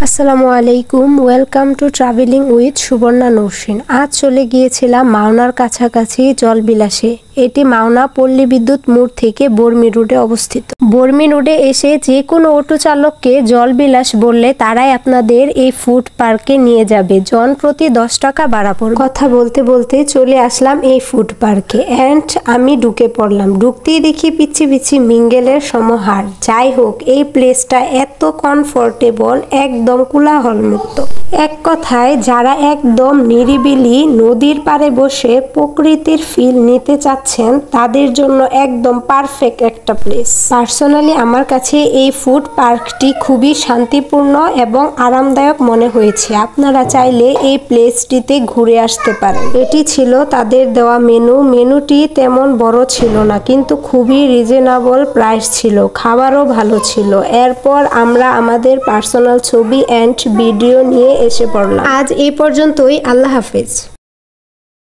আসসালামু আলাইকুম, welcome to traveling with Subarna Nousin. আজ চলে গিয়েছিলাম মাওনার কাছাকাছি জলবিলাসে। এটি মাওনা পল্লী বিদ্যুৎ মোড় থেকে বর্মি রোডে অবস্থিত। বর্মি রোডে এসে যে কোনো অটো চালককে জলবিলাস বললে তারাই আপনাদের এই ফুড পার্কে নিয়ে যাবে। জন প্রতি 10 টাকা ভাড়া পড়বে। কথা বলতে বলতে চলে আসলাম এই ফুড পার্কে অ্যান্ড আমি ঢুকে পড়লাম। ঢুকতেই দেখি পিচ্ছি পিচ্ছি মিঙ্গেলের সমাহার। যাই হোক, এই প্লেসটা এত কমফোর্টেবল, একদম কোলাহল মুক্ত। এক কথায় যারা একদম নিরিবিলি নদীর পাড়ে বসে প্রকৃতির ফিল নিতে চাচ্ছেন তাদের জন্য একদম পারফেক্ট একটা প্লেস। পার্সোনালি আমার কাছে এই ফুড পার্কটি খুবই শান্তিপূর্ণ এবং আরামদায়ক মনে হয়েছে। আপনারা চাইলে এই প্লেসটিতে ঘুরে আসতে পারেন। এটি ছিল তাদের দেওয়া মেনুটি তেমন বড় ছিল না, কিন্তু খুবই রিজনেবল প্রাইস ছিল। খাবারও ভালো ছিল। এরপর আমরা আমাদের পার্সোনাল ছবি অ্যান্ড ভিডিও নিয়ে এসে পড়লাম। আজ এই পর্যন্তই। আল্লাহ হাফেজ।